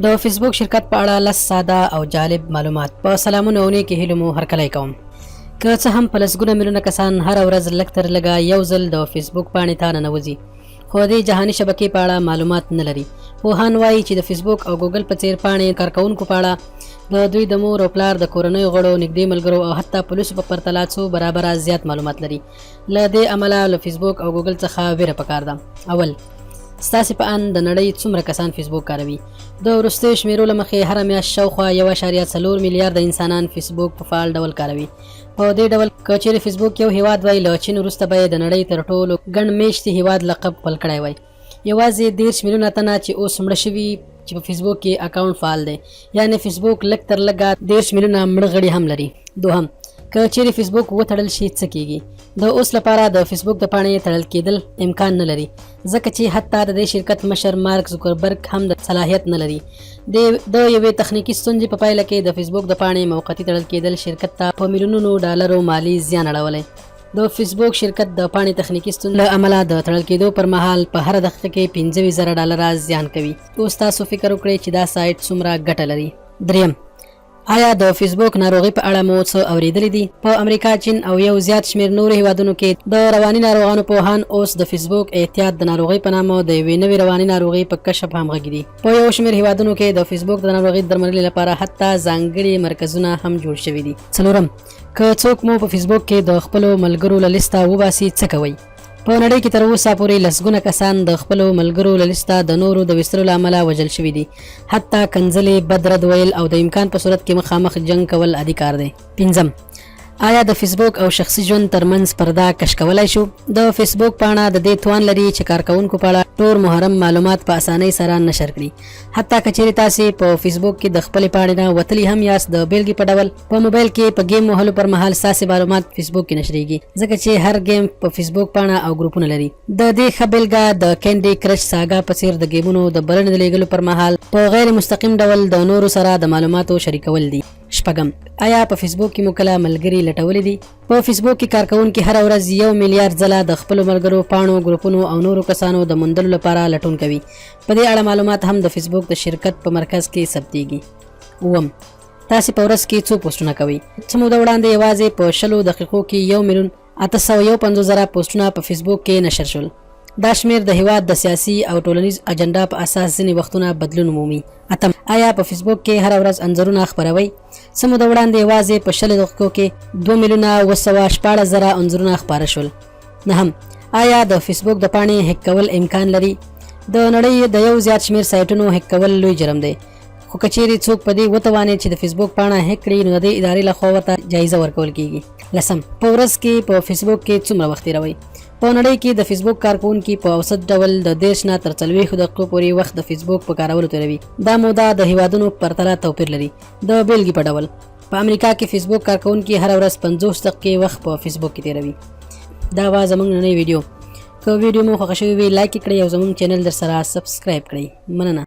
د فیسبوک شرکت په اړه لس ساده او جالب معلومات په سلامونه اونۍ کې هیله مو هرکلی کوم. که څه هم په لسګونه میلیونه کسان هره ورځ لږ تر لږه یو ځل د فیسبوک پاڼې ته ننوځي، خو د جهاني شبکې په اړه معلومات نه لري. پوهان وایي چې د فیسبوک او ګوګل په څیر پاڼې کارکوونکو په اړه د دوی د مور او پلار، د کورنیو غړو، نږدې ملګرو او حتی پولیسو په پرتله څو برابره زیات معلومات لري. له دې امله له فیسبوک او ګوګل څخه ویره پکار ده. اول، ستاسې په اند د نړۍ څومره کسان فیسبوک کاروي؟ د وروستیو شمیرو له مخې هره میاشت شاوخوا 1.4 میلیارده انسانان فیسبوک په فعال ډول کاروي. په دې ډول که چیرې فیسبوک یو هیواد وای، له چین وروسته به یې د نړۍ تر ټولو ګڼ میشتي هیواد لقب خپل کړی وای. یوازې 30 میلیونه تنه چې اوس مړه شوي چې په فیسبوک کې اکاونټ فعال دی، یعنی فیسبوک لږ تر لږه 30 میلیونه مړه غړي هم لري. دوهم، که چیرې فیسبوک وتړل شي څه کیږي؟ د اوس لپاره د فیسبوک د پاڼې تړل کېدل امکان نه لري، ځکه چې حتی د دې شرکت مشر مارک زوکربرګ هم د صلاحیت نه لري. د یوې تخنیکي ستونزې په پایله کې د فیسبوک د پاڼې موقتي تړل کېدل شرکت ته په میلیونونو ډالرو مالی زیان اړولی. د فیسبوک شرکت د پاڼې تخنیکي ستونزې له امله د تړل کېدو پر مهال په هره دقیقه کې 25,000 ډالره زیان کوي. اوس تاسو فکر وکړئ چې دا سایټ څومره ګټه لري. دریم، آیا د فیسبوک ناروغي په اړه مو څه اورېدلی دي؟ په امریکا، چین او یو زیات شمېر نورو هیوادونو کې د رواني ناروغانو پوهان اوس د فیسبوک احتیاط د ناروغۍ په نامه د یوې نوې رواني ناروغۍ په کشف همغږي دي. په یو شمېر هیوادونو کې د فیسبوک د ناروغۍ درملنې لپاره حتی ځانګړي مرکزونه هم جوړ شوي دي. څلورم، که څوک مو په فیسبوک کې د خپلو ملګرو له لیسته وباسي څه کوئ؟ په نړۍ کې تر اوسه پورې لسګونه کسان د خپلو ملګرو له لیسته د نورو د ویستلو له امله وژل شوي دي. حتی کنځلې، بد رد ویل او د امکان په صورت کې مخامخ جنګ کول عادي کار دی. پنځم، آیا د فیسبوک او شخصي ژوند ترمنځ پرده کش کولی شو؟ د فیسبوک پاڼه د دې توان لري چې کارکوونکو په اړه ټول محرم معلومات په اسانۍ سره نشر کړي. حتی که چیرې تاسې په فیسبوک کې د خپلې پاڼې نه وتلي هم یاست، د بیلګې په ډول په موبایل کې په گیم وهلو پر مهال ستاسې معلومات فیسبوک کې نشریږي، ځکه چې هر گیم په فیسبوک پاڼه او ګروپونه لري. د دې ښه بیلګه د کینډي کرش ساګا په څیر د گیمونو د بلنې د لیږلو پر مهال په غیر مستقیم ډول د نورو سره د معلوماتو شریکول دي. شپږم، آیا په فیسبوک کې مو کله ملګري لټولي دي؟ په فیسبوک کې کارکوونکي هره ورځ 1 میلیارډ ځله د خپلو ملګرو، پاڼو، ګروپونو او نورو کسانو د موندلو لپاره لټون کوي. په دې اړه معلومات هم د فیسبوک د شرکت په مرکز کې ثبتېږي. اووم، تاسې په ورځ کې څو پوسټونه کوئ؟ څه موده وړاندې یوازې په 20 دقیقو کې 1,851,000 پوسټونه په فیسبوک کې نشر شول. دا شمیر د هیواد د سیاسي او ټولنیز اجنډا په اساس ځینې وختونه بدلون مومي. اتم، آیا په فیسبوک کې هره ورځ انځورونه خپروئ؟ څه موده وړاندې یوازې په 20 دقیقو کې 2,914,000 انځورونه خپاره شول. نهم، آیا د فیسبوک د پاڼې هیک کول امکان لري؟ د نړۍ د یو زیات شمیر سایټونو هیک کول لوی جرم دی، خو که چیرې څوک په دې وتواني چې د فیسبوک پاڼه هیک کړي، نو د دې ادارې لخوا ورته جایزه ورکول کیږي. لسم، په ورځ کې په فیسبوک کې څومره وخت تیروئ؟ په نړۍ کې د فیسبوک کارکوونکي په اوسط ډول د 30 نه تر 40 دقیقو پورې وخت د فیسبوک په کارولو تیروي. دا موده د هیوادونو په پرتله توپیر لري. د بیلګې په ډول په امریکا کې فیسبوک کارکوونکي هره ورځ 50 دقیقې وخت په فیسبوک کې تیروي. دا وه زموږ نننۍ ویډیو. که ویډیو مو خوښه شوې وي، لایک یې کړئ او زموږ چینل در سره سبسکرایب کړئ. مننه.